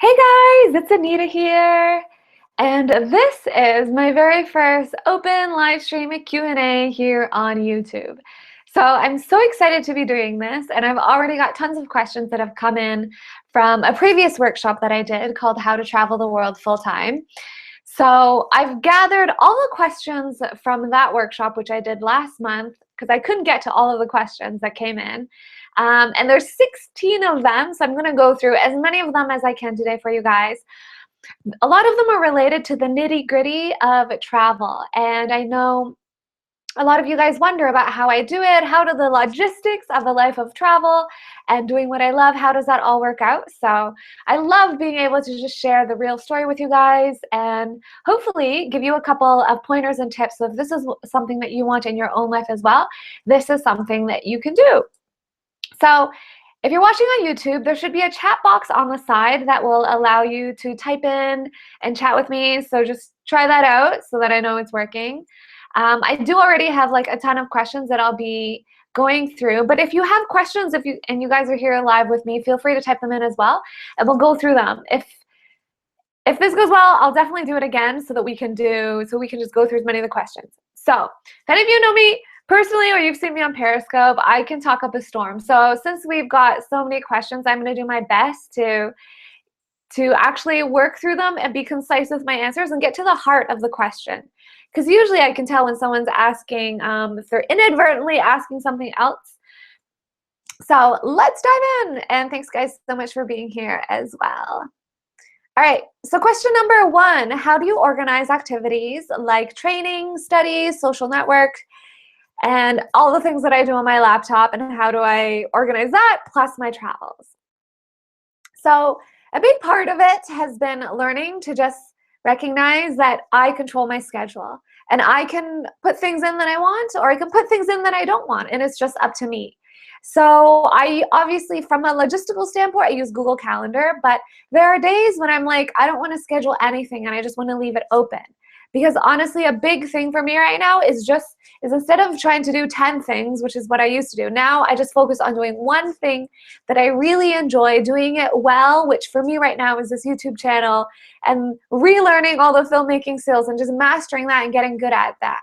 Hey guys, it's Anita here, and this is my very first open live stream Q&A here on YouTube. So I'm so excited to be doing this, and I've already got tons of questions that have come in from a previous workshop that I did called How to Travel the World Full-Time. So I've gathered all the questions from that workshop, which I did last month, because I couldn't get to all of the questions that came in. And there's 16 of them, so I'm going to go through as many of them as I can today for you guys. A lot of them are related to the nitty-gritty of travel, and I know a lot of you guys wonder about how I do it. How do the logistics of a life of travel and doing what I love, how does that all work out? So I love being able to just share the real story with you guys and hopefully give you a couple of pointers and tips. So if this is something that you want in your own life as well, this is something that you can do. So if you're watching on YouTube, there should be a chat box on the side that will allow you to type in and chat with me. So just try that out so that I know it's working. I do already have like a ton of questions that I'll be going through, but if you have questions, and you guys are here live with me, feel free to type them in as well, and we'll go through them. If this goes well, I'll definitely do it again so we can just go through as many of the questions. So if any of you know me personally or you've seen me on Periscope, I can talk up a storm. So since we've got so many questions, I'm going to do my best to actually work through them and be concise with my answers and get to the heart of the question. Because usually I can tell when someone's asking, if they're inadvertently asking something else. So let's dive in. And thanks guys so much for being here as well. All right, so question number 1, how do you organize activities like training, studies, social network, and all the things that I do on my laptop, and how do I organize that plus my travels? So a big part of it has been learning to just recognize that I control my schedule and I can put things in that I want or I can put things in that I don't want, and it's just up to me. So I obviously, from a logistical standpoint, I use Google Calendar, but there are days when I'm like, I don't want to schedule anything and I just want to leave it open. Because honestly, a big thing for me right now is instead of trying to do 10 things, which is what I used to do, now I just focus on doing one thing that I really enjoy, doing it well, which for me right now is this YouTube channel, and relearning all the filmmaking skills and just mastering that and getting good at that.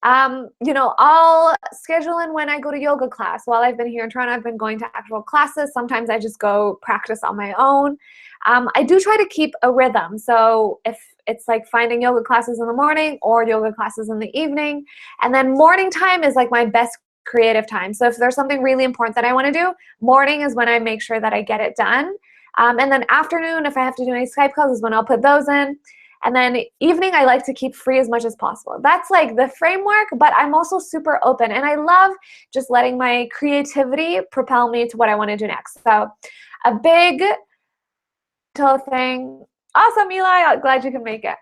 I'll schedule in when I go to yoga class. While I've been here in Toronto, I've been going to actual classes. Sometimes I just go practice on my own. I do try to keep a rhythm. So if it's like finding yoga classes in the morning or yoga classes in the evening, and then morning time is like my best creative time. So if there's something really important that I want to do, morning is when I make sure that I get it done. And then afternoon, if I have to do any Skype calls, is when I'll put those in. And then evening, I like to keep free as much as possible. That's like the framework, but I'm also super open. And I love just letting my creativity propel me to what I want to do next. So a big thing. Awesome, Eli. Glad you can make it.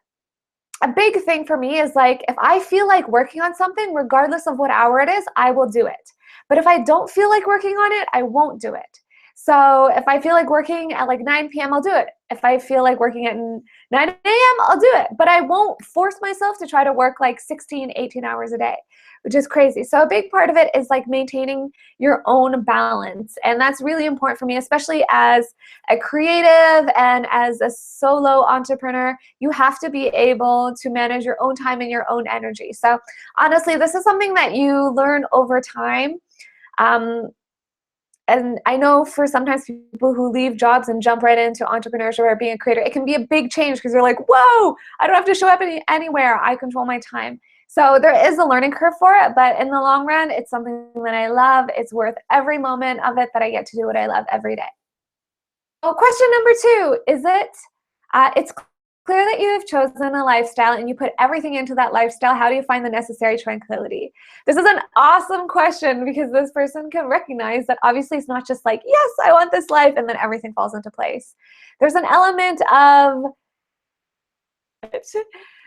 A big thing for me is like, if I feel like working on something, regardless of what hour it is, I will do it. But if I don't feel like working on it, I won't do it. So if I feel like working at like 9 p.m., I'll do it. If I feel like working at 9 a.m., I'll do it. But I won't force myself to try to work like 16, 18 hours a day, which is crazy. So a big part of it is like maintaining your own balance. And that's really important for me, especially as a creative and as a solo entrepreneur. You have to be able to manage your own time and your own energy. So honestly, this is something that you learn over time. And I know for sometimes people who leave jobs and jump right into entrepreneurship or being a creator, it can be a big change because they're like, whoa, I don't have to show up anywhere. I control my time. So there is a learning curve for it, but in the long run, it's something that I love. It's worth every moment of it that I get to do what I love every day. So question number 2, is it's clear that you have chosen a lifestyle and you put everything into that lifestyle. How do you find the necessary tranquility? This is an awesome question because this person can recognize that obviously it's not just like, yes, I want this life, and then everything falls into place. There's an element of,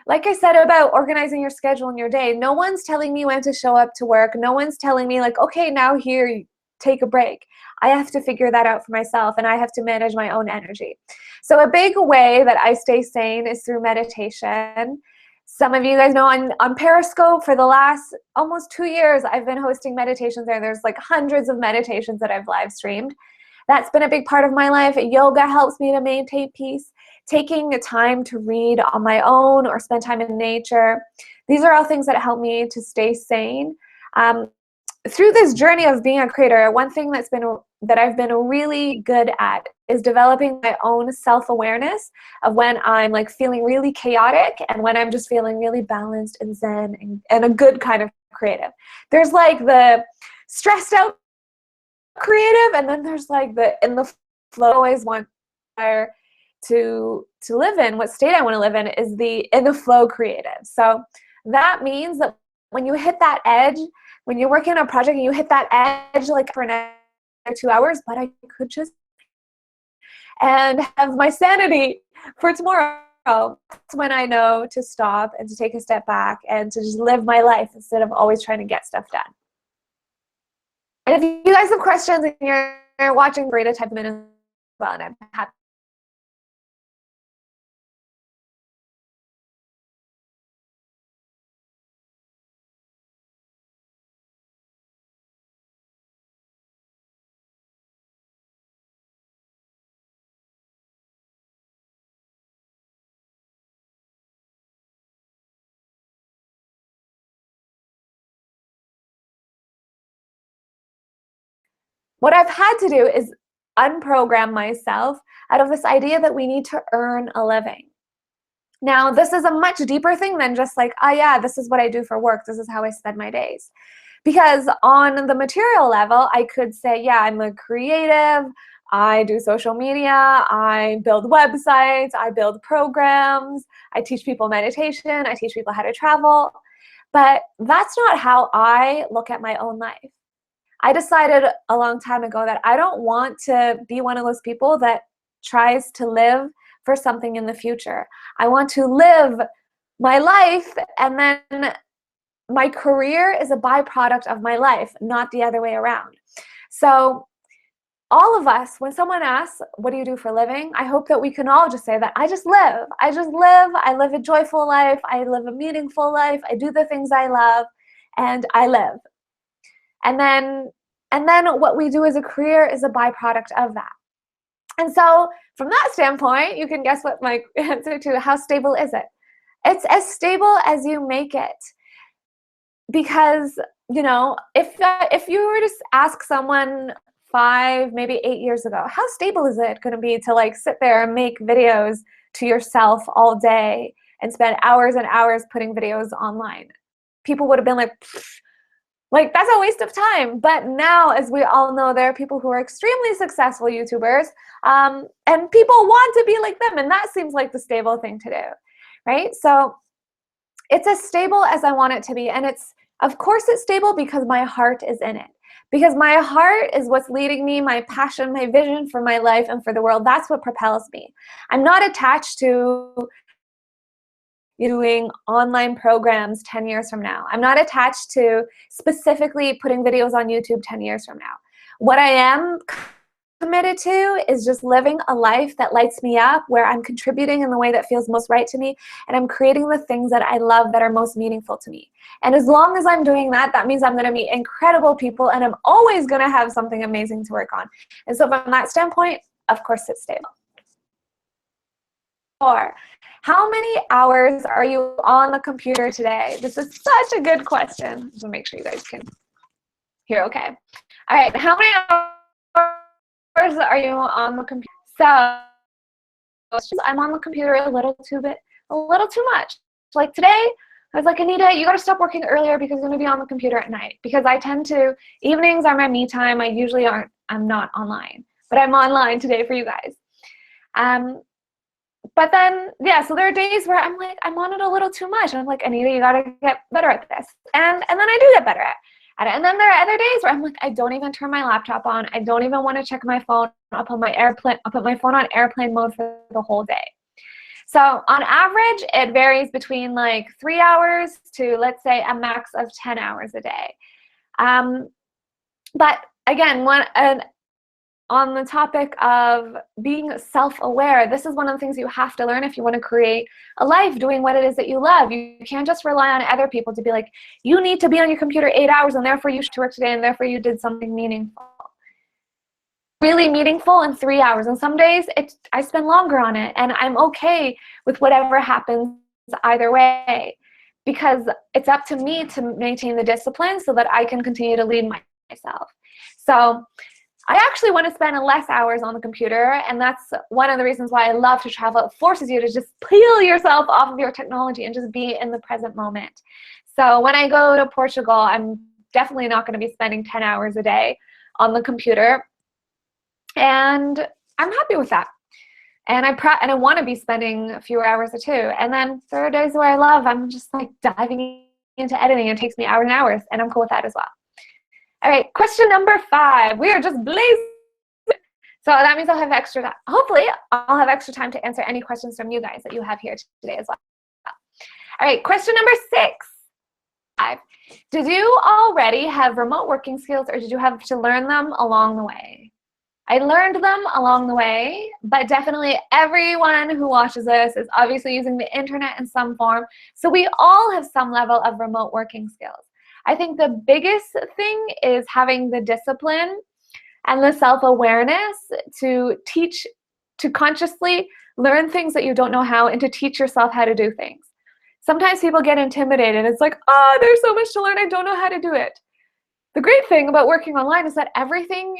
like I said about organizing your schedule and your day, no one's telling me when to show up to work. No one's telling me like, okay, now here, take a break. I have to figure that out for myself, and I have to manage my own energy. So a big way that I stay sane is through meditation. Some of you guys know on Periscope for the last almost 2 years, I've been hosting meditations there. There's like hundreds of meditations that I've live streamed. That's been a big part of my life. Yoga helps me to maintain peace. Taking the time to read on my own or spend time in nature. These are all things that help me to stay sane. Through this journey of being a creator, one thing that I've been really good at is developing my own self-awareness of when I'm like feeling really chaotic and when I'm just feeling really balanced and zen and a good kind of creative. There's like the stressed out creative, and then there's like the in the flow. I always want to live in, what state I want to live in is the in the flow creative. So that means that when you hit that edge, when you're working on a project and you hit that edge like for another 2 hours, but I could just and have my sanity for tomorrow. That's when I know to stop and to take a step back and to just live my life instead of always trying to get stuff done. And if you guys have questions and you're watching, great, type them in as well, and I'm happy. What I've had to do is unprogram myself out of this idea that we need to earn a living. Now, this is a much deeper thing than just like, oh yeah, this is what I do for work. This is how I spend my days. Because on the material level, I could say, yeah, I'm a creative. I do social media. I build websites. I build programs. I teach people meditation. I teach people how to travel. But that's not how I look at my own life. I decided a long time ago that I don't want to be one of those people that tries to live for something in the future. I want to live my life, and then my career is a byproduct of my life, not the other way around. So all of us, when someone asks, what do you do for a living? I hope that we can all just say that I just live. I just live. I live a joyful life. I live a meaningful life. I do the things I love, and I live. And then what we do as a career is a byproduct of that. And so from that standpoint, you can guess what my answer to how stable is it? It's as stable as you make it. Because, you know, if you were to ask someone 5, maybe 8 years ago, how stable is it going to be to like sit there and make videos to yourself all day and spend hours and hours putting videos online? People would have been like, that's a waste of time. But now, as we all know, there are people who are extremely successful YouTubers, and people want to be like them, and that seems like the stable thing to do, right? So it's as stable as I want it to be, and of course it's stable because my heart is in it. Because my heart is what's leading me, my passion, my vision for my life and for the world. That's what propels me. I'm not attached to doing online programs 10 years from now. I'm not attached to specifically putting videos on YouTube 10 years from now. What I am committed to is just living a life that lights me up, where I'm contributing in the way that feels most right to me, and I'm creating the things that I love that are most meaningful to me. And as long as I'm doing that, that means I'm going to meet incredible people, and I'm always going to have something amazing to work on. And so from that standpoint, of course it's stable. 4. How many hours are you on the computer today? This is such a good question. Just to make sure you guys can hear okay. All right, how many hours are you on the computer? So I'm on the computer a little too much. Like today, I was like, Anita, you gotta stop working earlier because you're gonna be on the computer at night. Because I tend to, evenings are my me time. I'm not online, but I'm online today for you guys. But then, yeah, so there are days where I'm like, I'm on it a little too much. And I'm like, Anita, you gotta get better at this. And then I do get better at it. And then there are other days where I'm like, I don't even turn my laptop on. I don't even want to check my phone. I'll put my phone on airplane mode for the whole day. So on average, it varies between like 3 hours to, let's say, a max of 10 hours a day. But again, on the topic of being self-aware, this is one of the things you have to learn if you want to create a life doing what it is that you love. You can't just rely on other people to be like, you need to be on your computer 8 hours and therefore you should work today and therefore you did something meaningful. really meaningful in 3 hours. And some days I spend longer on it, and I'm okay with whatever happens either way, because it's up to me to maintain the discipline so that I can continue to lead myself. So I actually want to spend less hours on the computer, and that's one of the reasons why I love to travel. It forces you to just peel yourself off of your technology and just be in the present moment. So when I go to Portugal, I'm definitely not going to be spending 10 hours a day on the computer, and I'm happy with that. And I want to be spending a few hours or two. And then there are days where I love, I'm just like diving into editing. It takes me hours and hours, and I'm cool with that as well. All right, question number 5. We are just blazing. So that means I'll have extra time. Hopefully, I'll have extra time to answer any questions from you guys that you have here today as well. All right, question number 6. Did you already have remote working skills, or did you have to learn them along the way? I learned them along the way, but definitely everyone who watches this is obviously using the internet in some form. So we all have some level of remote working skills. I think the biggest thing is having the discipline and the self-awareness to consciously learn things that you don't know how, and to teach yourself how to do things. Sometimes people get intimidated. It's like, oh, there's so much to learn. I don't know how to do it. The great thing about working online is that everything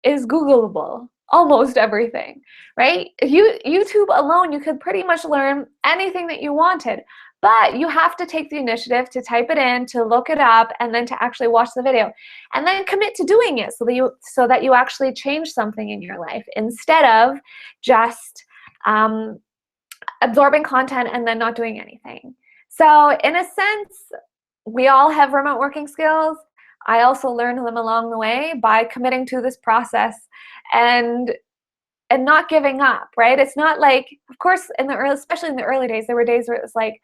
is Googleable, almost everything, right? YouTube alone, you could pretty much learn anything that you wanted, but you have to take the initiative to type it in, to look it up, and then to actually watch the video, and then commit to doing it so that you actually change something in your life, instead of just absorbing content and then not doing anything. So in a sense, we all have remote working skills. I also learned them along the way by committing to this process and not giving up, right? It's not like, of course, especially in the early days, there were days where it was like,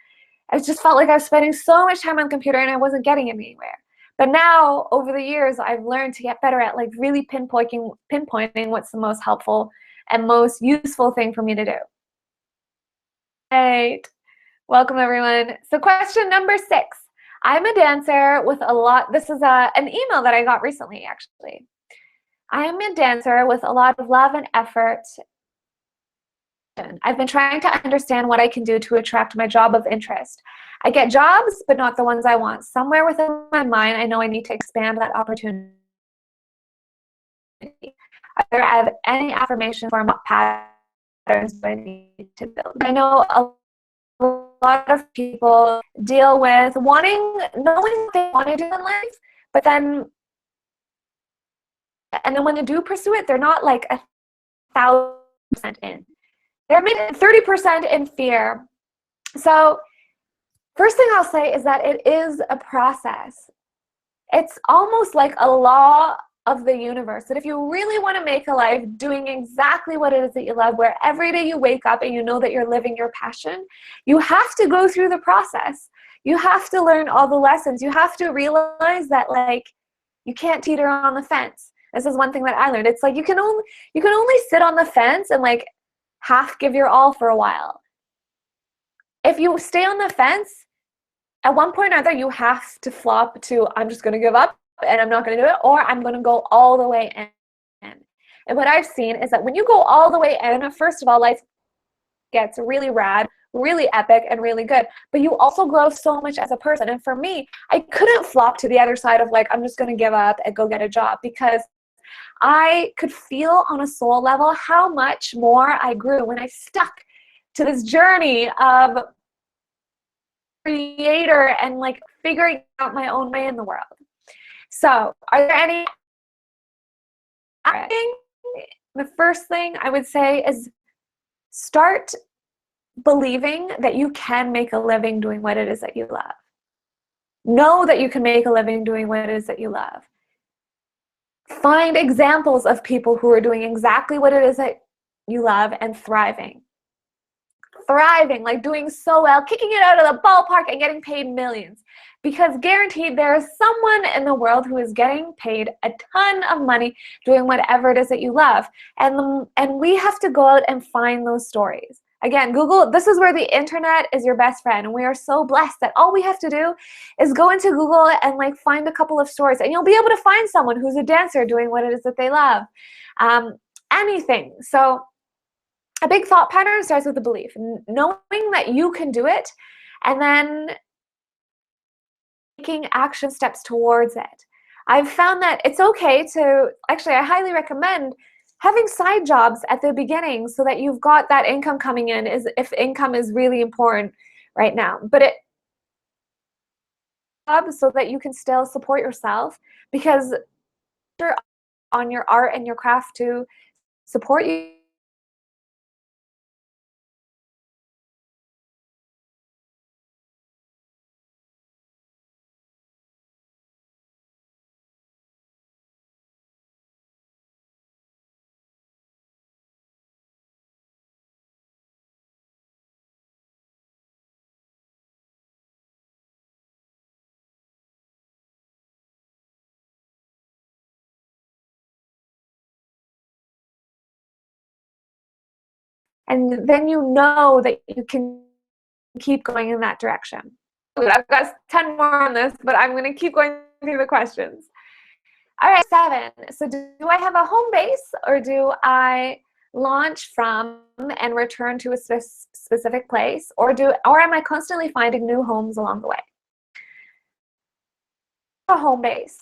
I just felt like I was spending so much time on the computer and I wasn't getting anywhere. But now, over the years, I've learned to get better at like really pinpointing what's the most helpful and most useful thing for me to do. Right. Welcome, everyone. So question number 6. I'm a dancer with a lot, this is an email that I got recently, actually. I am a dancer with a lot of love and effort. I've been trying to understand what I can do to attract my job of interest. I get jobs, but not the ones I want. Somewhere within my mind, I know I need to expand that opportunity. Are there any affirmations or patterns that I need to build? I know a lot of people deal with knowing what they want to do in life, but then when they do pursue it, they're not like 1,000% in. They're maybe 30% in fear. So first thing I'll say is that it is a process. It's almost like a law of the universe that if you really want to make a life doing exactly what it is that you love, where every day you wake up and you know that you're living your passion, you have to go through the process. You have to learn all the lessons. You have to realize that like you can't teeter on the fence. This is one thing that I learned. It's like you can only sit on the fence and like half give your all for a while. If you stay on the fence, at one point or another you have to flop to I'm just going to give up and I'm not going to do it, or I'm going to go all the way in. And what I've seen is that when you go all the way in, first of all, life gets really rad, really epic, and really good. But you also grow so much as a person. And for me, I couldn't flop to the other side of like, I'm just going to give up and go get a job, because I could feel on a soul level how much more I grew when I stuck to this journey of creator and like figuring out my own way in the world. So are there any? The first thing I would say is start believing that you can make a living doing what it is that you love. Know that you can make a living doing what it is that you love. Find examples of people who are doing exactly what it is that you love and thriving. Thriving, like doing so well, kicking it out of the ballpark and getting paid millions. Because guaranteed there is someone in the world who is getting paid a ton of money doing whatever it is that you love. And we have to go out and find those stories. Again, Google, this is where the internet is your best friend. And we are so blessed that all we have to do is go into Google and like find a couple of stories, and you'll be able to find someone who's a dancer doing what it is that they love. Anything. So a big thought pattern starts with a belief, knowing that you can do it, and then taking action steps towards it. I've found that it's okay to, actually, I highly recommend having side jobs at the beginning so that you've got that income coming in, is if income is really important right now. But it so that you can still support yourself, because you're on your art and your craft to support you. And then you know that you can keep going in that direction. I've got 10 more on this, but I'm going to keep going through the questions. All right, 7. So do I have a home base, or do I launch from and return to a specific place, or am I constantly finding new homes along the way? A home base.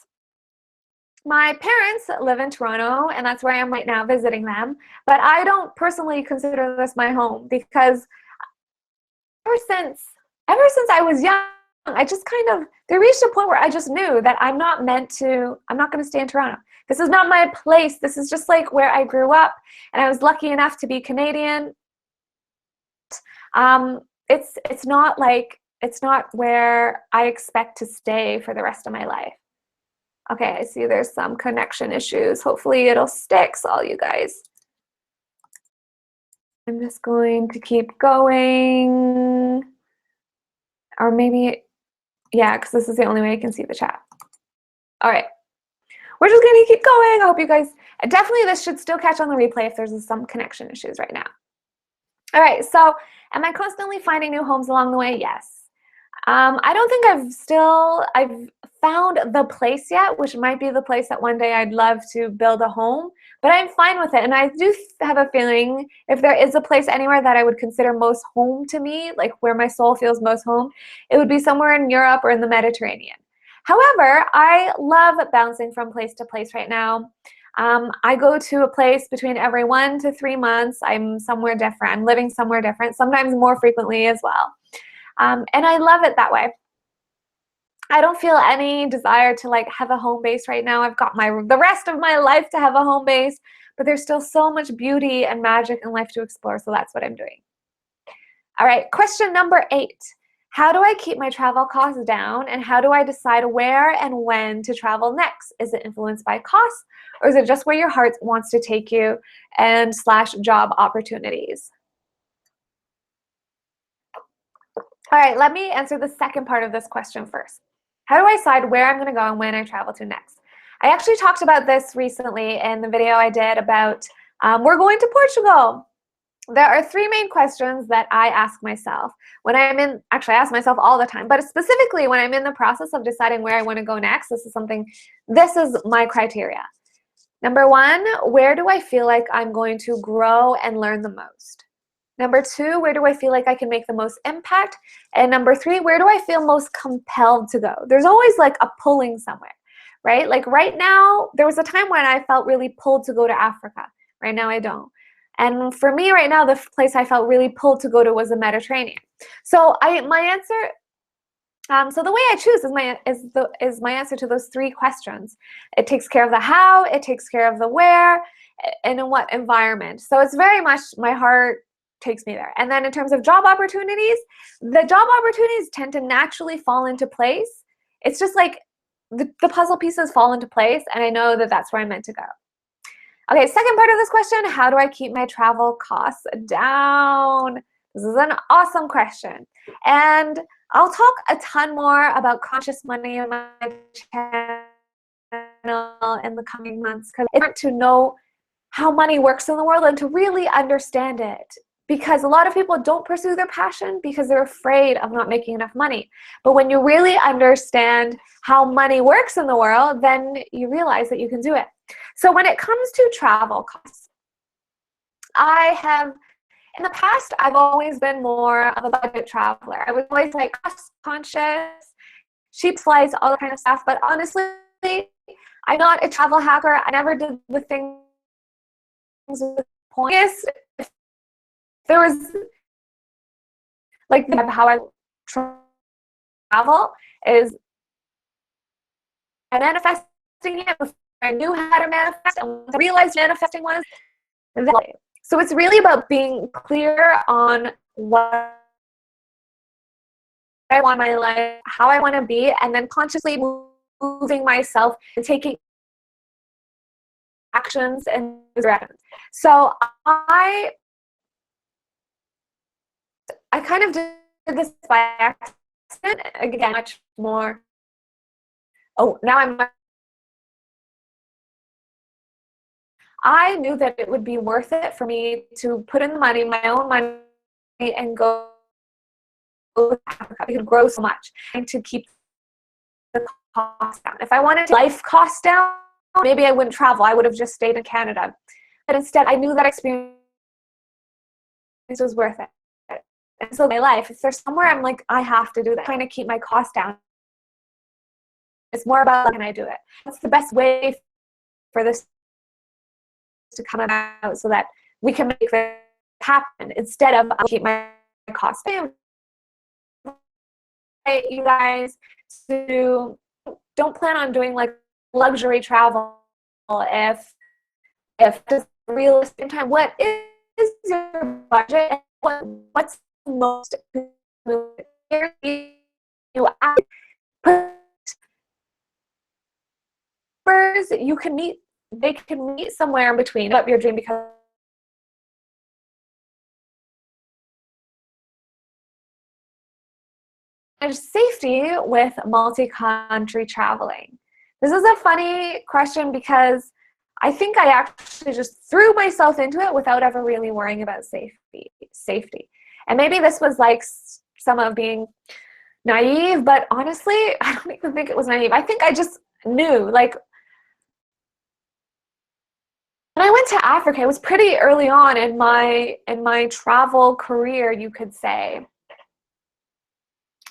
My parents live in Toronto, and that's where I am right now visiting them, but I don't personally consider this my home, because ever since I was young, I just there reached a point where I just knew that I'm not going to stay in Toronto. This is not my place. This is just like where I grew up, and I was lucky enough to be Canadian. It's not where I expect to stay for the rest of my life. Okay, I see there's some connection issues. Hopefully it'll stick, all you guys. I'm just going to keep going. Or maybe, yeah, because this is the only way I can see the chat. All right. We're just going to keep going. I hope you guys, definitely this should still catch on the replay if there's some connection issues right now. All right, so am I constantly finding new homes along the way? Yes. I don't think I've found the place yet, which might be the place that one day I'd love to build a home, but I'm fine with it. And I do have a feeling if there is a place anywhere that I would consider most home to me, like where my soul feels most home, it would be somewhere in Europe or in the Mediterranean. However, I love bouncing from place to place right now. I go to a place between every 1 to 3 months. I'm somewhere different. I'm living somewhere different, sometimes more frequently as well. And I love it that way. I don't feel any desire to like have a home base right now. I've got the rest of my life to have a home base, but there's still so much beauty and magic in life to explore, so that's what I'm doing. All right, question number 8. How do I keep my travel costs down, and how do I decide where and when to travel next? Is it influenced by costs, or is it just where your heart wants to take you and / job opportunities? All right, let me answer the second part of this question first. How do I decide where I'm going to go and when I travel to next? I actually talked about this recently in the video I did about we're going to Portugal. There are 3 main questions that I ask myself when actually I ask myself all the time, but specifically when I'm in the process of deciding where I want to go next. This is my criteria. Number 1, where do I feel like I'm going to grow and learn the most? Number 2, where do I feel like I can make the most impact? And number 3, where do I feel most compelled to go? There's always like a pulling somewhere, right? Like right now, there was a time when I felt really pulled to go to Africa. Right now I don't. And for me right now, the place I felt really pulled to go to was the Mediterranean. So my answer, so the way I choose is my answer to those 3 questions. It takes care of the how, it takes care of the where, and in what environment. So it's very much my heart takes me there. And then in terms of job opportunities, the job opportunities tend to naturally fall into place. It's just like the puzzle pieces fall into place, and I know that that's where I'm meant to go. Okay, second part of this question, how do I keep my travel costs down? This is an awesome question. And I'll talk a ton more about conscious money on my channel in the coming months, because it's important to know how money works in the world and to really understand it. because a lot of people don't pursue their passion because they're afraid of not making enough money. But when you really understand how money works in the world, then you realize that you can do it. So when it comes to travel costs, in the past, I've always been more of a budget traveler. I was always like cost conscious, cheap flights, all that kind of stuff. But honestly, I'm not a travel hacker. I never did the things with points. If there was like how I travel is I'm manifesting it before I knew how to manifest, and once I realized manifesting was, so it's really about being clear on what I want in my life, how I want to be, and then consciously moving myself and taking actions and directions. So I kind of did this by accident. Again, much more. Oh, now I knew that it would be worth it for me to put in the money, my own money, and go to Africa. I could grow so much and to keep the cost down. If I wanted life costs down, maybe I wouldn't travel. I would have just stayed in Canada. But instead, I knew that experience was worth it. And so my life, if there's somewhere I'm like, I have to do that, trying to keep my costs down. It's more about, can I do it? What's the best way for this to come about so that we can make this happen instead of I'll keep my costs down. You guys don't plan on doing like luxury travel if it's realistic time. What is your budget? What's most you can meet, they can meet somewhere in between up your dream, because there's safety with multi-country traveling. This is a funny question because I think I actually just threw myself into it without ever really worrying about safety. And maybe this was like some of being naive, but honestly, I don't even think it was naive. I think I just knew, like, when I went to Africa, it was pretty early on in my travel career, you could say.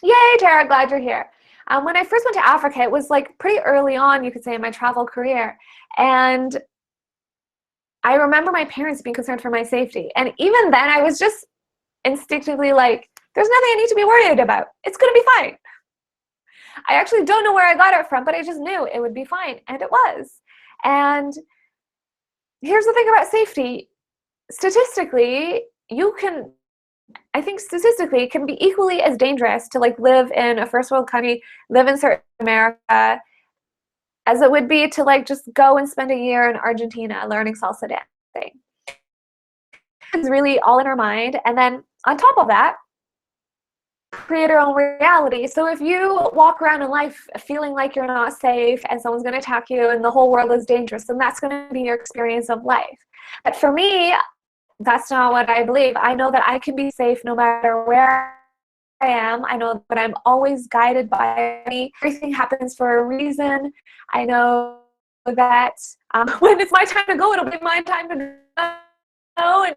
Yay, Tara, glad you're here. When I first went to Africa, it was like pretty early on, you could say, in my travel career. And I remember my parents being concerned for my safety. And even then, I was just instinctively like, there's nothing I need to be worried about. It's going to be fine. I actually don't know where I got it from, but I just knew it would be fine. And it was. And here's the thing about safety. Statistically, statistically, it can be equally as dangerous to like live in a first world country, live in certain America, as it would be to like just go and spend a year in Argentina learning salsa dancing. It's really all in our mind. And then on top of that, create our own reality. So if you walk around in life feeling like you're not safe and someone's going to attack you and the whole world is dangerous, then that's going to be your experience of life. But for me, that's not what I believe. I know that I can be safe no matter where I am. I know that I'm always guided by me. Everything happens for a reason. I know that when it's my time to go, it'll be my time to go.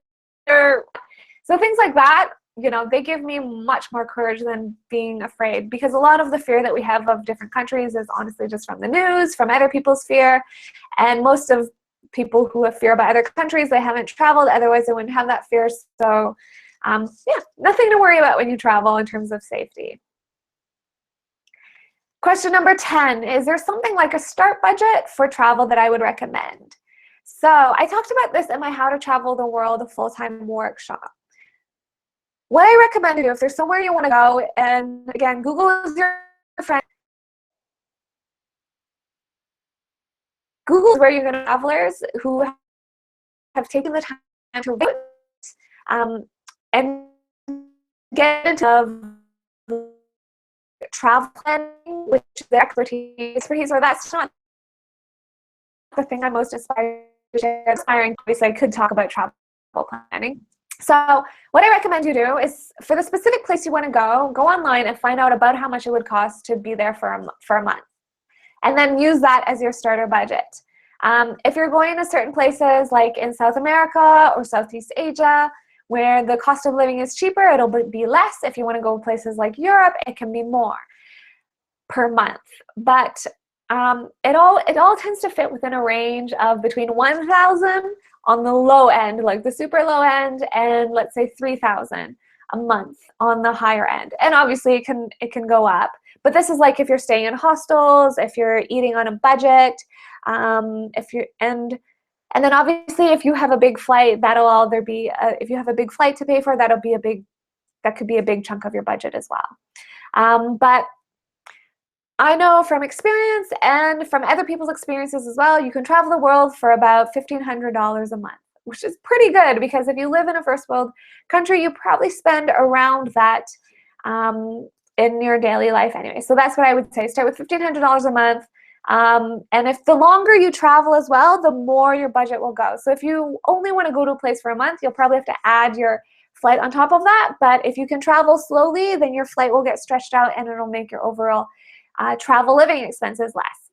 So things like that, you know, they give me much more courage than being afraid, because a lot of the fear that we have of different countries is honestly just from the news, from other people's fear. And most of people who have fear about other countries, they haven't traveled, otherwise they wouldn't have that fear. So yeah, nothing to worry about when you travel in terms of safety. Question number 10, is there something like a start budget for travel that I would recommend? So I talked about this in my How to Travel the World full-time workshop. What I recommend to do, if there's somewhere you want to go, and again, Google is your friend. Google is where you're going to travelers who have taken the time to write and get into travel planning, which is the expertise, or that's not the thing I'm most inspiring. Obviously, I could talk about travel planning. So what I recommend you do is, for the specific place you want to go online and find out about how much it would cost to be there for a month. And then use that as your starter budget. If you're going to certain places like in South America or Southeast Asia, where the cost of living is cheaper, it'll be less. If you want to go places like Europe, it can be more per month. But it all tends to fit within a range of between 1,000 on the low end, like the super low end, and let's say 3,000 a month on the higher end. And obviously it can go up. But this is like if you're staying in hostels, if you're eating on a budget, and then obviously if you have a big flight, that'll either be if you have a big flight to pay for, that could be a big chunk of your budget as well. But I know from experience and from other people's experiences as well, you can travel the world for about $1,500 a month, which is pretty good, because if you live in a first world country, you probably spend around that in your daily life anyway. So that's what I would say. Start with $1,500 a month. And if the longer you travel as well, the more your budget will go. So if you only want to go to a place for a month, you'll probably have to add your flight on top of that. But if you can travel slowly, then your flight will get stretched out and it'll make your overall travel living expenses less.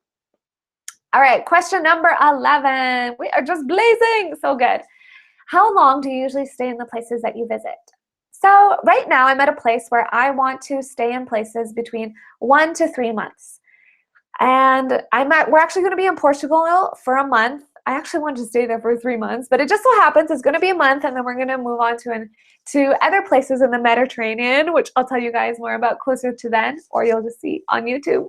All right, question number 11. We are just blazing. So good. How long do you usually stay in the places that you visit? So right now I'm at a place where I want to stay in places between 1 to 3 months. And we're actually going to be in Portugal for a month. I actually wanted to stay there for 3 months, but it just so happens it's going to be a month, and then we're going to move on to other places in the Mediterranean, which I'll tell you guys more about closer to then, or you'll just see on YouTube.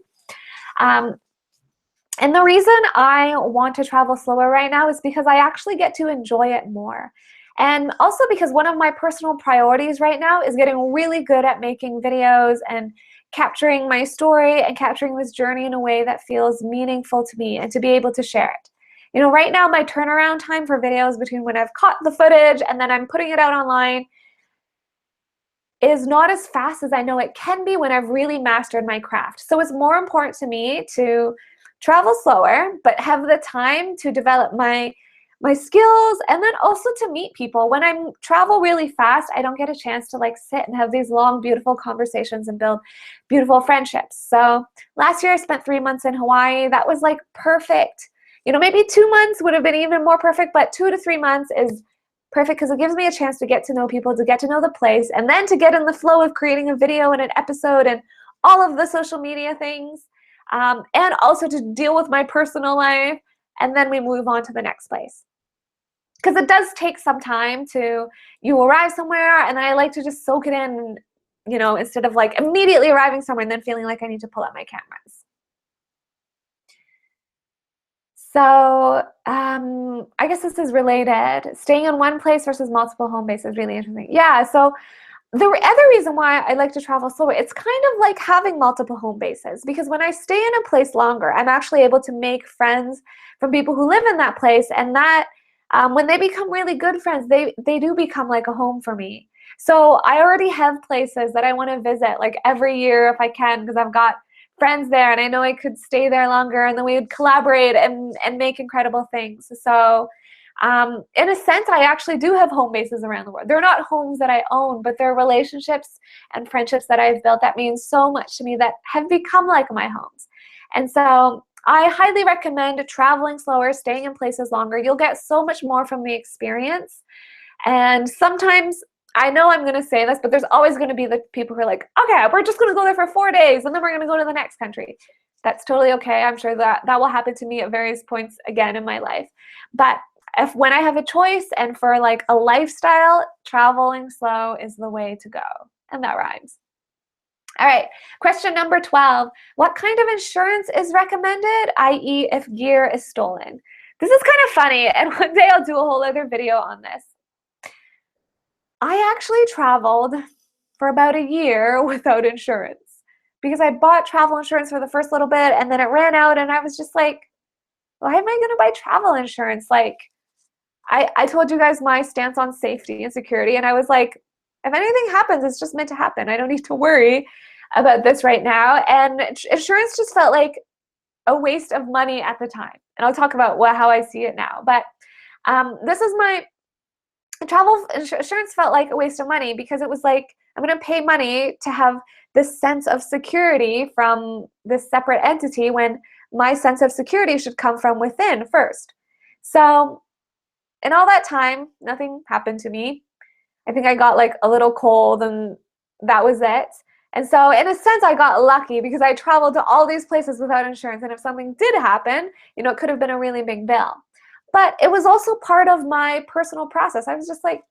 And the reason I want to travel slower right now is because I actually get to enjoy it more. And also because one of my personal priorities right now is getting really good at making videos and capturing my story and capturing this journey in a way that feels meaningful to me and to be able to share it. You know, right now my turnaround time for videos between when I've caught the footage and then I'm putting it out online is not as fast as I know it can be when I've really mastered my craft. So it's more important to me to travel slower, but have the time to develop my skills, and then also to meet people. When I travel really fast, I don't get a chance to like sit and have these long, beautiful conversations and build beautiful friendships. So last year I spent 3 months in Hawaii. That was like perfect. You know, maybe 2 months would have been even more perfect, but 2 to 3 months is perfect because it gives me a chance to get to know people, to get to know the place, and then to get in the flow of creating a video and an episode and all of the social media things, and also to deal with my personal life, and then we move on to the next place. Because it does take some time you arrive somewhere, and then I like to just soak it in, you know, instead of like immediately arriving somewhere and then feeling like I need to pull out my cameras. So I guess this is related. Staying in one place versus multiple home bases is really interesting. Yeah, so the other reason why I like to travel slower, it's kind of like having multiple home bases, because when I stay in a place longer, I'm actually able to make friends from people who live in that place, and that when they become really good friends, they do become like a home for me. So I already have places that I want to visit like every year if I can, because I've got friends there and I know I could stay there longer, and then we would collaborate and make incredible things. So in a sense, I actually do have home bases around the world. They're not homes that I own, but they're relationships and friendships that I've built that mean so much to me, that have become like my homes. And so I highly recommend traveling slower, staying in places longer. You'll get so much more from the experience. And sometimes, I know I'm going to say this, but there's always going to be the people who are like, okay, we're just going to go there for 4 days and then we're going to go to the next country. That's totally okay. I'm sure that will happen to me at various points again in my life. But when I have a choice and for like a lifestyle, traveling slow is the way to go. And that rhymes. All right, question number 12. What kind of insurance is recommended, i.e. if gear is stolen? This is kind of funny, and one day I'll do a whole other video on this. I actually traveled for about a year without insurance because I bought travel insurance for the first little bit, and then it ran out, and I was just like, why am I going to buy travel insurance? Like, I told you guys my stance on safety and security, and I was like, if anything happens, it's just meant to happen. I don't need to worry about this right now. And insurance just felt like a waste of money at the time. And I'll talk about how I see it now. But this is my travel insurance felt like a waste of money because it was like, I'm going to pay money to have this sense of security from this separate entity when my sense of security should come from within first. So in all that time, nothing happened to me. I think I got like a little cold and that was it. And so in a sense, I got lucky because I traveled to all these places without insurance. And if something did happen, it could have been a really big bill. But it was also part of my personal process. I was just like,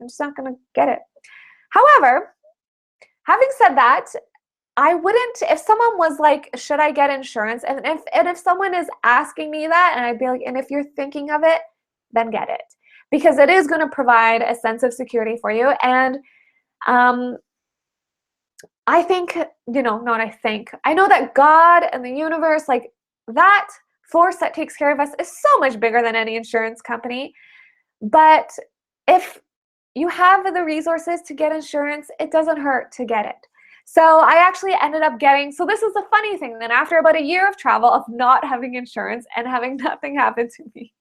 I'm just not going to get it. However, having said that, I wouldn't, if someone was like, should I get insurance? And if someone is asking me that, and I'd be like, and if you're thinking of it, then get it. Because it is going to provide a sense of security for you. And I think, I know that God and the universe, like that force that takes care of us is so much bigger than any insurance company. But if you have the resources to get insurance, it doesn't hurt to get it. So I actually ended up getting, so this is the funny thing, then after about a year of travel of not having insurance and having nothing happen to me,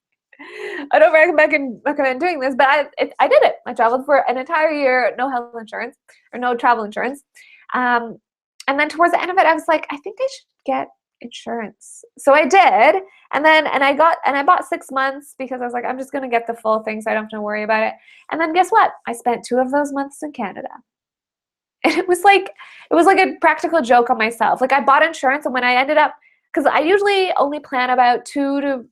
I don't recommend doing this, but I did it. I traveled for an entire year, no health insurance or no travel insurance. And then towards the end of it, I was like, I think I should get insurance. So I did. And I bought 6 months because I was like, I'm just going to get the full thing so I don't have to worry about it. And then guess what? I spent 2 of those months in Canada. And it was like a practical joke on myself. Like I bought insurance, and when I ended up, because I usually only plan about 2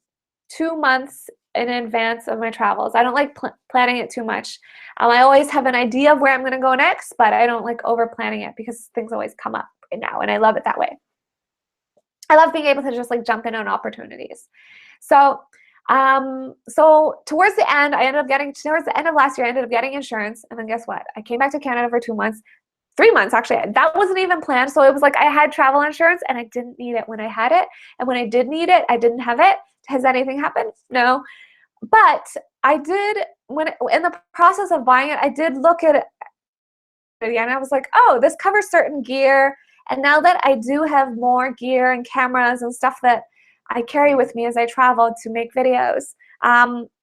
months in advance of my travels. I don't like planning it too much. I always have an idea of where I'm going to go next, but I don't like over planning it because things always come up now, and I love it that way. I love being able to just like jump in on opportunities. So towards the end of last year, I ended up getting insurance. And then guess what? I came back to Canada for 2 months, 3 months actually. That wasn't even planned. So it was like I had travel insurance and I didn't need it when I had it. And when I did need it, I didn't have it. Has anything happened? No. But I did, in the process of buying it, I did look at it and I was like, oh, this covers certain gear. And now that I do have more gear and cameras and stuff that I carry with me as I travel to make videos,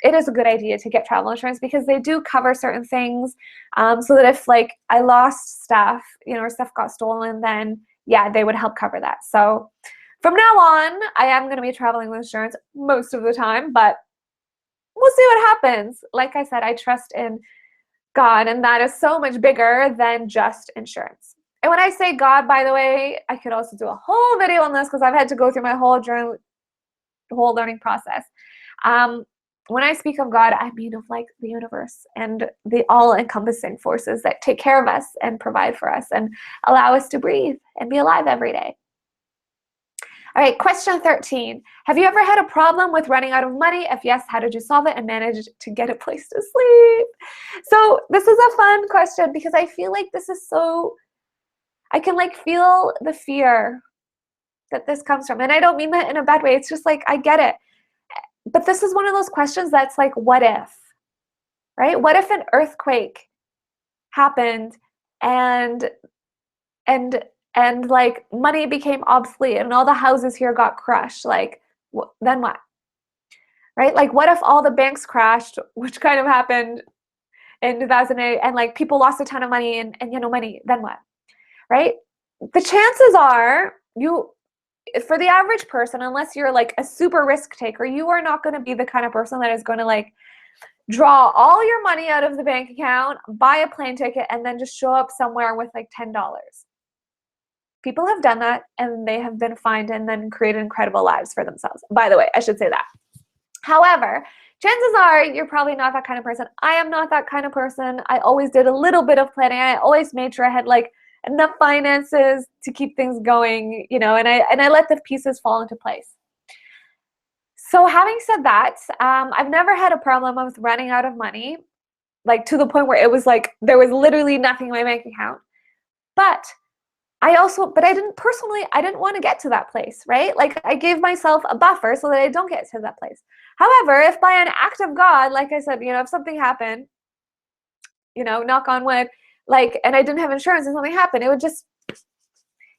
it is a good idea to get travel insurance because they do cover certain things, so that if like I lost stuff, or stuff got stolen, then yeah, they would help cover that. So from now on, I am going to be traveling with insurance most of the time, but we'll see what happens. Like I said, I trust in God, and that is so much bigger than just insurance. And when I say God, by the way, I could also do a whole video on this because I've had to go through my whole learning process. When I speak of God, I mean of like the universe and the all-encompassing forces that take care of us and provide for us and allow us to breathe and be alive every day. All right, question 13. Have you ever had a problem with running out of money? If yes, how did you solve it and manage to get a place to sleep? So this is a fun question because I feel like this is so, I can like feel the fear that this comes from. And I don't mean that in a bad way. It's just like, I get it. But this is one of those questions that's like, what if, right? What if an earthquake happened and like money became obsolete and all the houses here got crushed? Like, then what? Right? Like, what if all the banks crashed, which kind of happened in 2008, and like people lost a ton of money and money, then what? Right? The chances are for the average person, unless you're like a super risk taker, you are not going to be the kind of person that is going to like draw all your money out of the bank account, buy a plane ticket, and then just show up somewhere with like $10. People have done that and they have been fined and then created incredible lives for themselves. By the way, I should say that. However, chances are you're probably not that kind of person. I am not that kind of person. I always did a little bit of planning. I always made sure I had like enough finances to keep things going, and I let the pieces fall into place. So having said that, I've never had a problem with running out of money, like to the point where it was like there was literally nothing in my bank account. But I didn't want to get to that place, right? Like I gave myself a buffer so that I don't get to that place. However, if by an act of God, like I said, if something happened, knock on wood, like, and I didn't have insurance and something happened, it would just,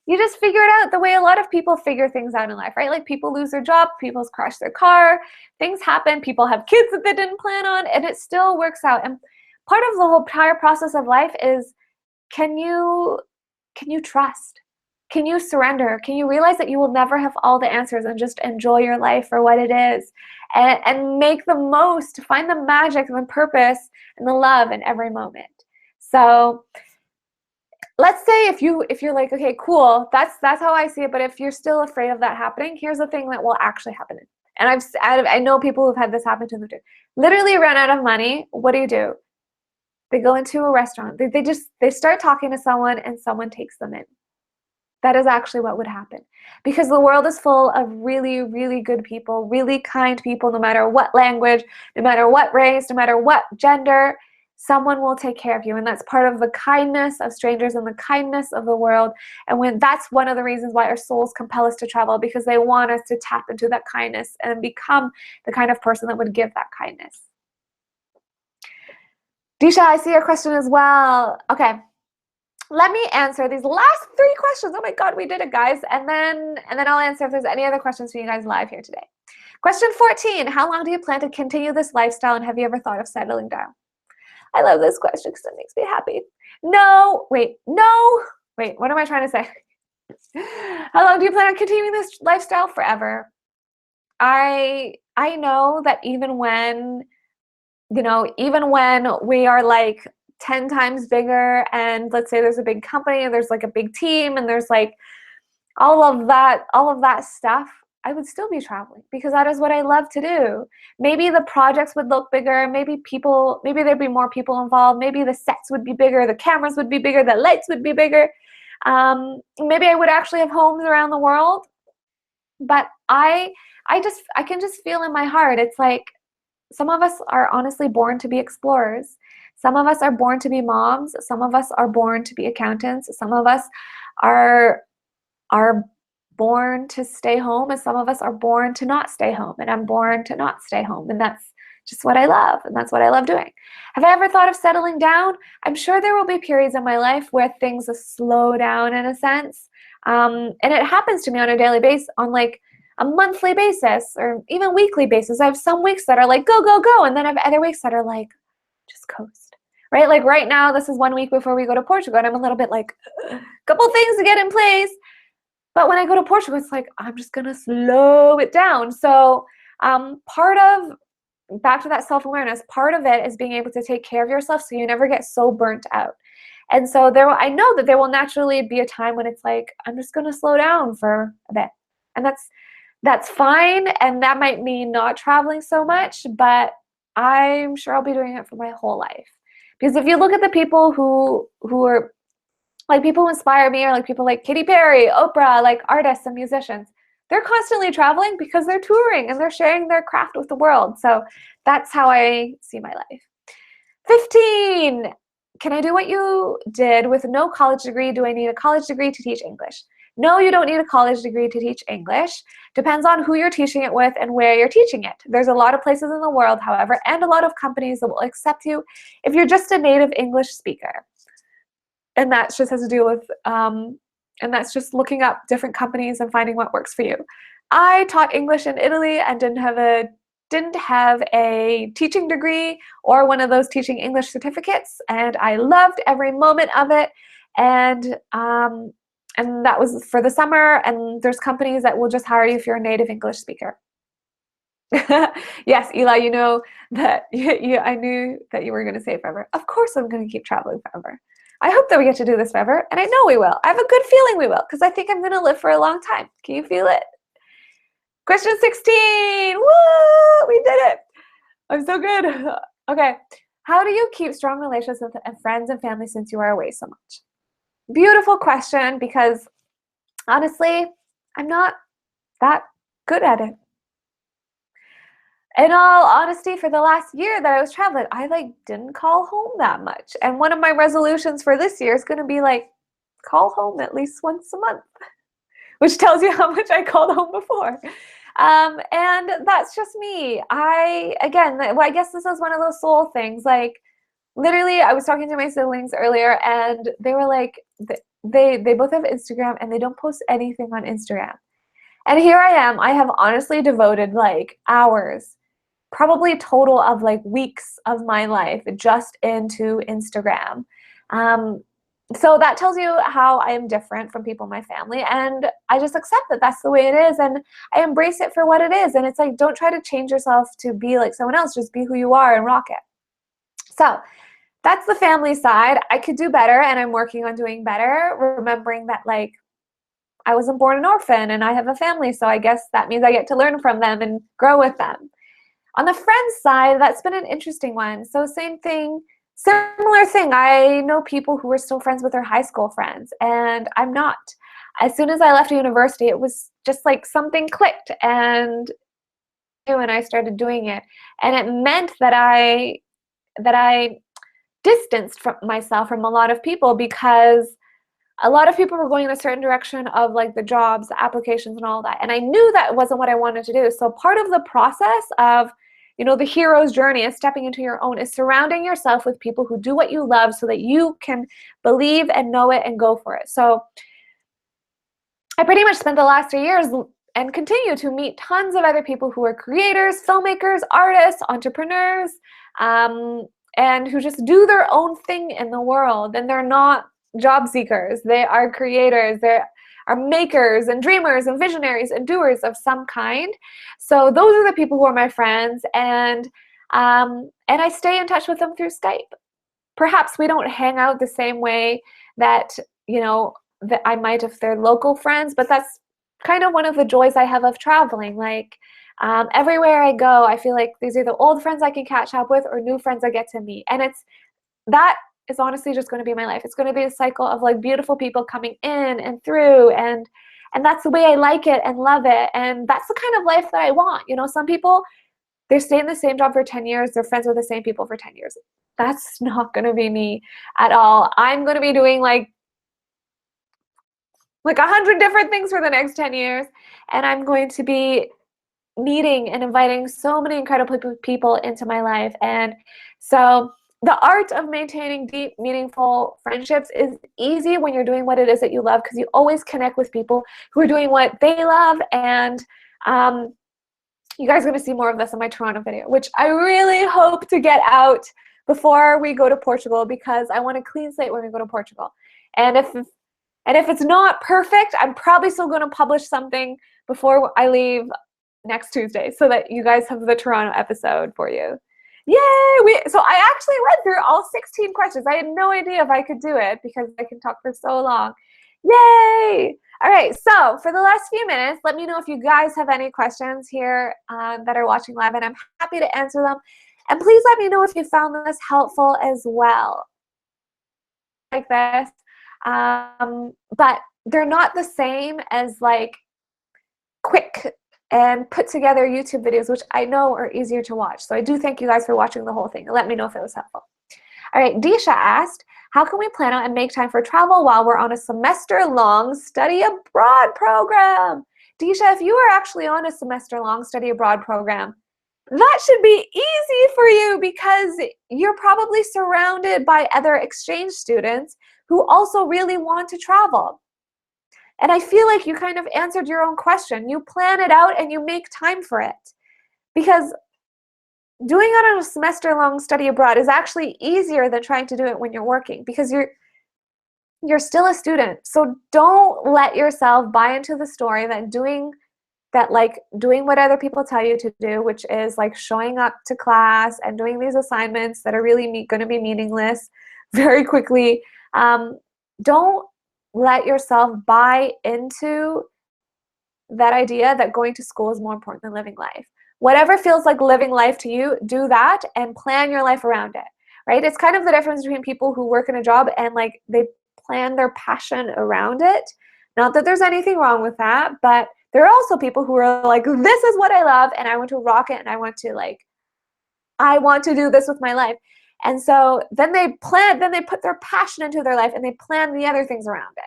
you just figure it out the way a lot of people figure things out in life, right? Like people lose their job, people crash their car, things happen, people have kids that they didn't plan on, and it still works out. And part of the whole entire process of life is, can you trust? Can you surrender? Can you realize that you will never have all the answers and just enjoy your life for what it is, and make the most, find the magic and the purpose and the love in every moment. So let's say if you're like, okay, cool, that's how I see it, but if you're still afraid of that happening, here's the thing that will actually happen. And I know people who've had this happen to them too. Literally run out of money. What do? They go into a restaurant. They start talking to someone, and someone takes them in. That is actually what would happen, because the world is full of really, really good people, really kind people, no matter what language, no matter what race, no matter what gender. Someone will take care of you, and that's part of the kindness of strangers and the kindness of the world. And that's one of the reasons why our souls compel us to travel, because they want us to tap into that kindness and become the kind of person that would give that kindness. Disha, I see your question as well. Okay, let me answer these last 3 questions. Oh my God, we did it, guys. And then I'll answer if there's any other questions for you guys live here today. Question 14, how long do you plan to continue this lifestyle, and have you ever thought of settling down? I love this question because it makes me happy. No, wait, what am I trying to say? How long do you plan on continuing this lifestyle? Forever. I know that even when we are like 10 times bigger, and let's say there's a big company and there's like a big team and there's like all of that stuff, I would still be traveling, because that is what I love to do. Maybe the projects would look bigger, maybe there'd be more people involved, maybe the sets would be bigger, the cameras would be bigger, the lights would be bigger. Maybe I would actually have homes around the world. But I can just feel in my heart, it's like some of us are honestly born to be explorers. Some of us are born to be moms. Some of us are born to be accountants. Some of us are born to stay home, and some of us are born to not stay home. And I'm born to not stay home, and that's just what I love, and that's what I love doing. Have I ever thought of settling down? I'm sure there will be periods in my life where things slow down in a sense, and it happens to me on a daily basis, on like a monthly basis or even weekly basis. I have some weeks that are like go, go, go, and then I have other weeks that are like just coast, right? Like right now, this is 1 week before we go to Portugal, and I'm a little bit like a couple things to get in place. But when I go to Portugal, it's like, I'm just going to slow it down. So back to that self-awareness, part of it is being able to take care of yourself so you never get so burnt out. And so I know that there will naturally be a time when it's like, I'm just going to slow down for a bit. And that's fine. And that might mean not traveling so much, but I'm sure I'll be doing it for my whole life. Because if you look at the people who are like, people who inspire me, or like people like Katy Perry, Oprah, like artists and musicians, they're constantly traveling because they're touring and they're sharing their craft with the world. So that's how I see my life. 15, can I do what you did with no college degree? Do I need a college degree to teach English? No, you don't need a college degree to teach English. Depends on who you're teaching it with and where you're teaching it. There's a lot of places in the world, however, and a lot of companies that will accept you if you're just a native English speaker. And that just has to do with, and that's just looking up different companies and finding what works for you. I taught English in Italy and didn't have a teaching degree or one of those teaching English certificates, and I loved every moment of it. And that was for the summer. And there's companies that will just hire you if you're a native English speaker. Yes, Eli, you know that I knew that you were going to say forever. Of course, I'm going to keep traveling forever. I hope that we get to do this forever, and I know we will. I have a good feeling we will, because I think I'm going to live for a long time. Can you feel it? Question 16. Woo! We did it. I'm so good. Okay. How do you keep strong relationships with friends and family since you are away so much? Beautiful question, because honestly, I'm not that good at it. In all honesty, for the last year that I was traveling, I didn't call home that much. And one of my resolutions for this year is going to be call home at least once a month, which tells you how much I called home before. And that's just me. I guess this is one of those soul things. Literally, I was talking to my siblings earlier, and they were like, they both have Instagram, and they don't post anything on Instagram. And here I am. I have honestly devoted like hours, probably a total of like weeks of my life just into Instagram. So that tells you how I am different from people in my family, and I just accept that that's the way it is, and I embrace it for what it is. And it's like, don't try to change yourself to be like someone else, just be who you are and rock it. So that's the family side. I could do better, and I'm working on doing better, remembering that like I wasn't born an orphan and I have a family, so I guess that means I get to learn from them and grow with them. On the friends side, that's been an interesting one. So same thing, similar thing. I know people who are still friends with their high school friends, and I'm not. As soon as I left university, it was just like something clicked, and I started doing it. And it meant that I distanced from myself from a lot of people, because a lot of people were going in a certain direction of like the jobs, the applications, and all that. And I knew that wasn't what I wanted to do. So part of the process of, the hero's journey is stepping into your own, is surrounding yourself with people who do what you love so that you can believe and know it and go for it. So I pretty much spent the last 3 years and continue to meet tons of other people who are creators, filmmakers, artists, entrepreneurs, and who just do their own thing in the world. And they're not job seekers. They are creators. They are makers and dreamers and visionaries and doers of some kind. So those are the people who are my friends, and I stay in touch with them through Skype. Perhaps we don't hang out the same way that that I might if they're local friends, but that's kind of one of the joys I have of traveling. Like everywhere I go, I feel like these are the old friends I can catch up with or new friends I get to meet, and that is honestly just going to be my life. It's going to be a cycle of like beautiful people coming in and through, and that's the way I like it and love it, and that's the kind of life that I want. Some people, they stay in the same job for 10 years, they're friends with the same people for 10 years. That's not going to be me at all. I'm going to be doing like 100 different things for the next 10 years, and I'm going to be meeting and inviting so many incredible people into my life. And so the art of maintaining deep, meaningful friendships is easy when you're doing what it is that you love, because you always connect with people who are doing what they love. And you guys are going to see more of this in my Toronto video, which I really hope to get out before we go to Portugal, because I want a clean slate when we go to Portugal. And if it's not perfect, I'm probably still going to publish something before I leave next Tuesday, so that you guys have the Toronto episode for you. Yay! So I actually read through all 16 questions. I had no idea if I could do it, because I can talk for so long. Yay! All right, so for the last few minutes, let me know if you guys have any questions here that are watching live, and I'm happy to answer them. And please let me know if you found this helpful as well. Like this. But they're not the same as like quick and put together YouTube videos, which I know are easier to watch. So I do thank you guys for watching the whole thing, and let me know if it was helpful. All right, Disha asked, how can we plan out and make time for travel while we're on a semester-long study abroad program? Disha, if you are actually on a semester-long study abroad program, that should be easy for you, because you're probably surrounded by other exchange students who also really want to travel. And I feel like you kind of answered your own question. You plan it out and you make time for it. Because doing it on a semester-long study abroad is actually easier than trying to do it when you're working, because you're still a student. So don't let yourself buy into the story that doing what other people tell you to do, which is like showing up to class and doing these assignments that are really going to be meaningless very quickly. Don't let yourself buy into that idea that going to school is more important than living life. Whatever feels like living life to you, do that and plan your life around it, right? It's kind of the difference between people who work in a job and like they plan their passion around it. Not that there's anything wrong with that, but there are also people who are like, this is what I love and I want to rock it and I want to do this with my life. And so then they put their passion into their life and they plan the other things around it.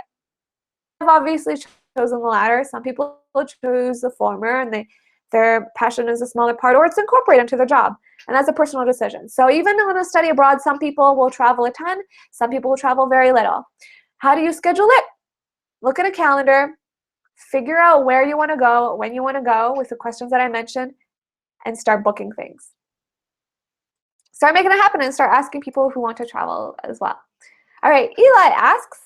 I've obviously chosen the latter. Some people choose the former, and their passion is a smaller part, or it's incorporated into their job. And that's a personal decision. So even on a study abroad, some people will travel a ton, some people will travel very little. How do you schedule it? Look at a calendar, figure out where you want to go, when you want to go with the questions that I mentioned, and start booking things. Start making it happen and start asking people who want to travel as well. All right, Eli asks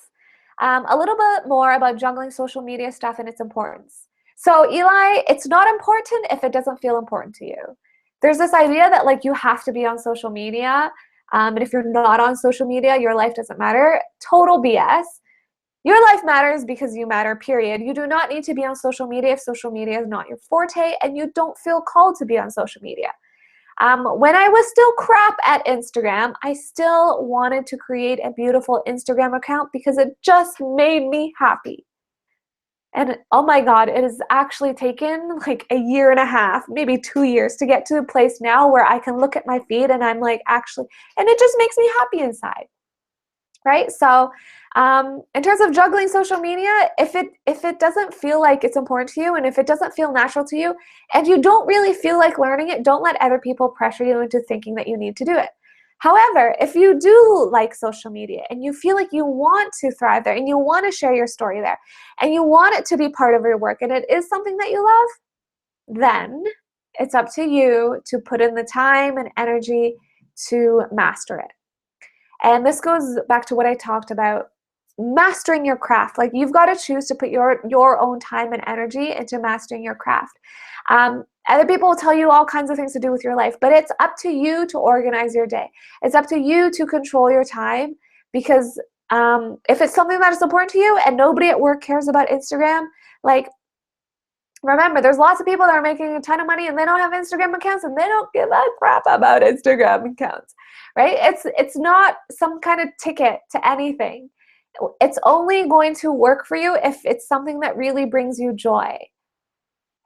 a little bit more about juggling social media stuff and its importance. So Eli, it's not important if it doesn't feel important to you. There's this idea that like you have to be on social media, and if you're not on social media, your life doesn't matter. Total BS. Your life matters because you matter, period. You do not need to be on social media if social media is not your forte and you don't feel called to be on social media. When I was still crap at Instagram, I still wanted to create a beautiful Instagram account because it just made me happy. And oh my God, it has actually taken like a year and a half, maybe 2 years to get to a place now where I can look at my feed and I'm like, actually, and it just makes me happy inside. Right? So in terms of juggling social media, if it doesn't feel like it's important to you and if it doesn't feel natural to you and you don't really feel like learning it, don't let other people pressure you into thinking that you need to do it. However, if you do like social media and you feel like you want to thrive there and you want to share your story there and you want it to be part of your work and it is something that you love, then it's up to you to put in the time and energy to master it. And this goes back to what I talked about, mastering your craft. Like you've got to choose to put your own time and energy into mastering your craft. Other people will tell you all kinds of things to do with your life, but it's up to you to organize your day. It's up to you to control your time because if it's something that is important to you and nobody at work cares about Instagram, like remember, there's lots of people that are making a ton of money and they don't have Instagram accounts and they don't give a crap about Instagram accounts, right? It's not some kind of ticket to anything. It's only going to work for you if it's something that really brings you joy.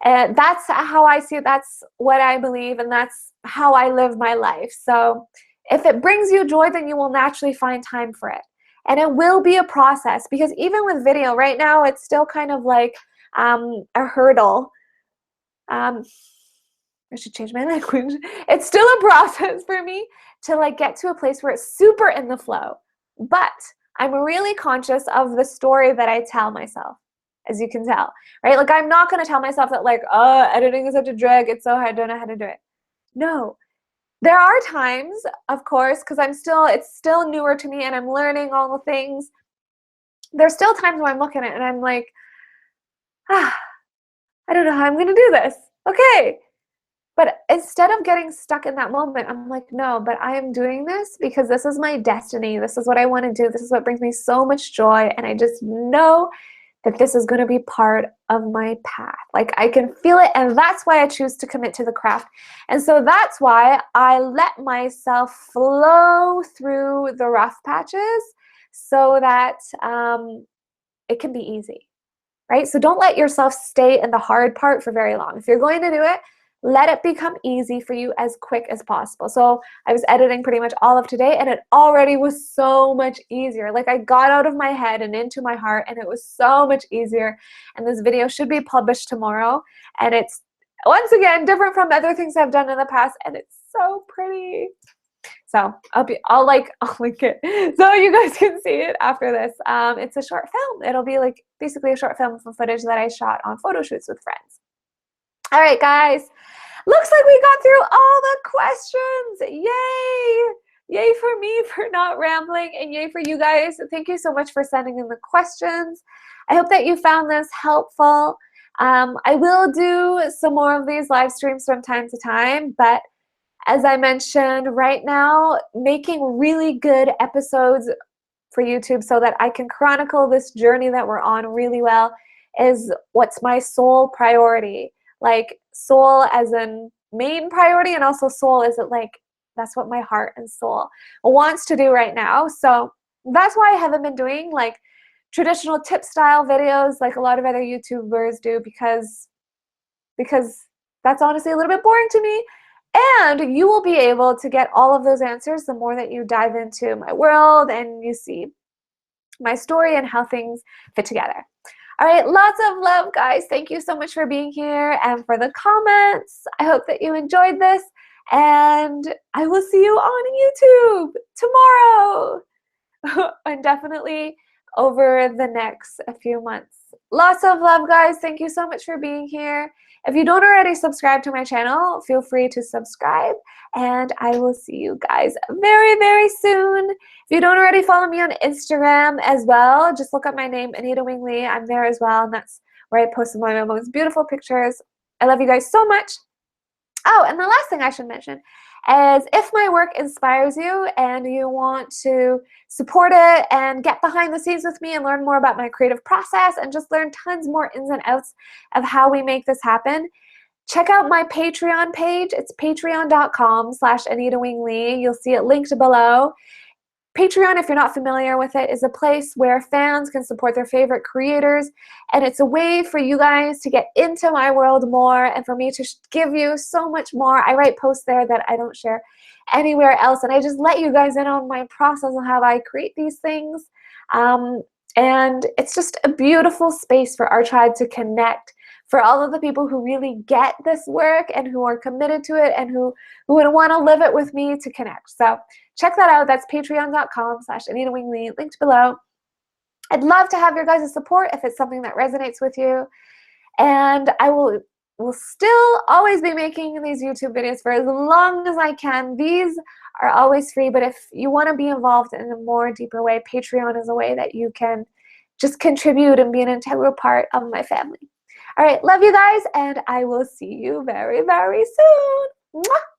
And that's how I see it. That's what I believe, and that's how I live my life. So if it brings you joy, then you will naturally find time for it. And it will be a process because even with video right now, it's still kind of like a hurdle. I should change my language. It's still a process for me to like get to a place where it's super in the flow. But I'm really conscious of the story that I tell myself, as you can tell, right? Like I'm not going to tell myself that like, oh, editing is such a drag. It's so hard. I don't know how to do it. No. There are times, of course, because it's still newer to me and I'm learning all the things. There's still times where I'm looking at it and I'm like, I don't know how I'm going to do this. Okay. But instead of getting stuck in that moment, I'm like, no, but I am doing this because this is my destiny. This is what I want to do. This is what brings me so much joy. And I just know that this is going to be part of my path. Like I can feel it. And that's why I choose to commit to the craft. And so that's why I let myself flow through the rough patches so that it can be easy. Right? So don't let yourself stay in the hard part for very long. If you're going to do it, let it become easy for you as quick as possible. So I was editing pretty much all of today and it already was so much easier. Like I got out of my head and into my heart and it was so much easier. And this video should be published tomorrow. And it's, once again, different from other things I've done in the past. And it's so pretty. So I'll link it so you guys can see it after this. It's a short film. It'll be like basically a short film from footage that I shot on photo shoots with friends. All right, guys. Looks like we got through all the questions. Yay! Yay for me for not rambling, and yay for you guys. Thank you so much for sending in the questions. I hope that you found this helpful. I will do some more of these live streams from time to time, but as I mentioned, right now, making really good episodes for YouTube so that I can chronicle this journey that we're on really well is what's my sole priority. Like soul as in main priority, and also soul is it like that's what my heart and soul wants to do right now. So that's why I haven't been doing like traditional tip style videos like a lot of other YouTubers do because that's honestly a little bit boring to me. And you will be able to get all of those answers the more that you dive into my world and you see my story and how things fit together. All right, lots of love, guys. Thank you so much for being here and for the comments. I hope that you enjoyed this, and I will see you on YouTube tomorrow. And definitely over the next few months. Lots of love, guys. Thank you so much for being here. If you don't already subscribe to my channel, feel free to subscribe, and I will see you guys very, very soon. If you don't already follow me on Instagram as well, just look up my name, Anita Wing Lee. I'm there as well, and that's where I post some of my most beautiful pictures. I love you guys so much. Oh, and the last thing I should mention is if my work inspires you and you want to support it and get behind the scenes with me and learn more about my creative process and just learn tons more ins and outs of how we make this happen, check out my Patreon page. It's patreon.com/Anita Wing Lee. You'll see it linked below. Patreon, if you're not familiar with it, is a place where fans can support their favorite creators, and it's a way for you guys to get into my world more and for me to give you so much more. I write posts there that I don't share anywhere else, and I just let you guys in on my process of how I create these things. And it's just a beautiful space for our tribe to connect, for all of the people who really get this work and who are committed to it and who would want to live it with me to connect. So check that out. That's patreon.com/Anita Wing Lee, linked below. I'd love to have your guys' support if it's something that resonates with you. And I will still always be making these YouTube videos for as long as I can. These are always free, but if you want to be involved in a more deeper way, Patreon is a way that you can just contribute and be an integral part of my family. All right, love you guys, and I will see you very, very soon. Mwah!